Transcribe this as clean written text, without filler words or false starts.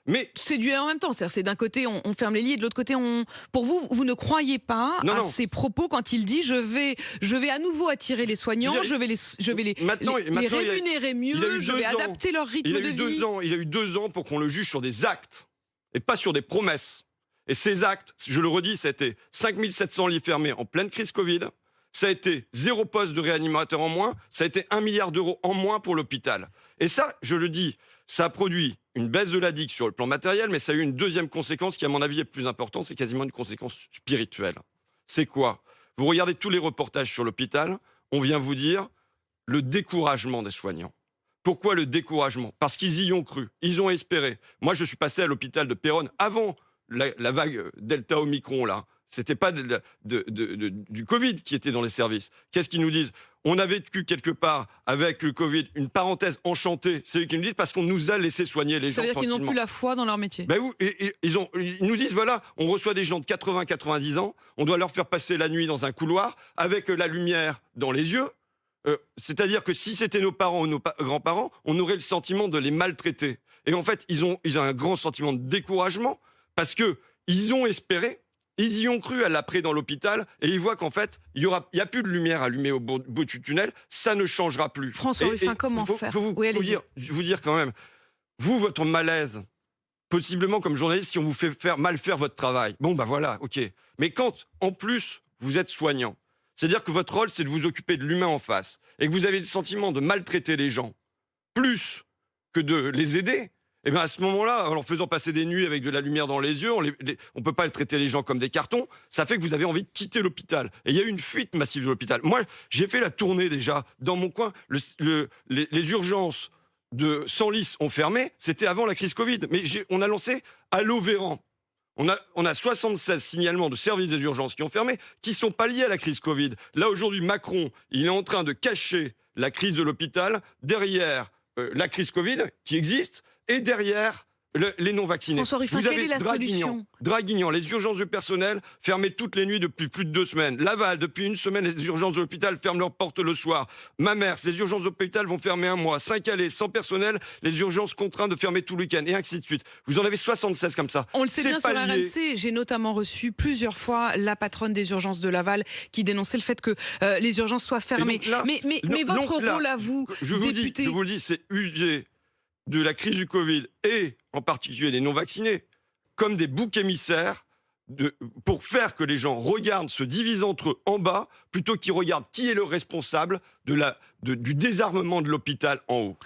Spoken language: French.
Mais C'est du en même temps, c'est d'un côté on ferme les lits et de l'autre côté on... Pour vous, vous ne croyez pas non, à non. ces propos quand il dit je vais à nouveau attirer les soignants, je vais Maintenant, les rémunérer il a mieux, eu je 2 vais ans. adapter leur rythme Il a de eu 2 vie. ans. Il a eu 2 ans pour qu'on le juge sur des actes et pas sur des promesses. Et ces actes, je le redis, ça a été 5 700 lits fermés en pleine crise Covid. Ça a été 0 poste de réanimateur en moins. Ça a été 1 milliard d'euros en moins pour l'hôpital. Et ça, je le dis, ça a produit une baisse de la digue sur le plan matériel, mais ça a eu une deuxième conséquence qui, à mon avis, est plus importante. C'est quasiment une conséquence spirituelle. C'est quoi? Vous regardez tous les reportages sur l'hôpital, on vient vous dire le découragement des soignants. Pourquoi le découragement? Parce qu'ils y ont cru, ils ont espéré. Moi, je suis passé à l'hôpital de Péronne avant la vague Delta Omicron, là. C'était pas du Covid qui était dans les services. Qu'est-ce qu'ils nous disent? On a vécu quelque part avec le Covid une parenthèse enchantée. C'est eux qui nous disent parce qu'on nous a laissé soigner les gens. Ça veut dire qu'ils n'ont tranquillement. plus la foi dans leur métier. Ben oui, ils nous disent, voilà, on reçoit des gens de 80-90 ans, on doit leur faire passer la nuit dans un couloir avec la lumière dans les yeux. C'est-à-dire que si c'était nos parents ou nos grands-parents, on aurait le sentiment de les maltraiter. Et en fait, ils ont un grand sentiment de découragement parce qu'ils ont espéré, ils y ont cru à l'après dans l'hôpital et ils voient qu'en fait, il y a plus de lumière allumée au bout du tunnel, ça ne changera plus. François Ruffin, comment faire? Oui, allez-y. Vous dire quand même, vous, votre malaise, possiblement comme journaliste, si on vous fait mal faire votre travail, bon ben voilà, ok. Mais quand, en plus, vous êtes soignant, c'est-à-dire que votre rôle, c'est de vous occuper de l'humain en face, et que vous avez le sentiment de maltraiter les gens, plus que de les aider, et bien à ce moment-là, en leur faisant passer des nuits avec de la lumière dans les yeux, on ne peut pas traiter les gens comme des cartons, ça fait que vous avez envie de quitter l'hôpital. Et il y a eu une fuite massive de l'hôpital. Moi, j'ai fait la tournée déjà, dans mon coin, les urgences de Senlis ont fermé, c'était avant la crise Covid, mais on a lancé Allo Véran. On a 76 signalements de services des urgences qui ont fermé, qui ne sont pas liés à la crise Covid. Là, aujourd'hui, Macron, il est en train de cacher la crise de l'hôpital derrière la crise Covid, qui existe, et derrière les non-vaccinés. François Ruffin, Vous quelle avez est la solution? Draguignan, les urgences du personnel fermées toutes les nuits depuis plus de 2 semaines. Laval, depuis 1 semaine, les urgences de l'hôpital ferment leurs portes le soir. Mamers, les urgences de l'hôpital vont fermer 1 mois. Saint-Calais, sans personnel, les urgences contraintes de fermer tout le week-end, et ainsi de suite. Vous en avez 76 comme ça. On le sait bien sur pas lié. RMC, j'ai notamment reçu plusieurs fois la patronne des urgences de Laval qui dénonçait le fait que les urgences soient fermées. Là, mais votre rôle à vous, député... Je vous le dis, c'est user de la crise du Covid et en particulier des non-vaccinés comme des boucs émissaires pour faire que les gens regardent, se divisent entre eux en bas plutôt qu'ils regardent qui est le responsable du désarmement de l'hôpital en haut.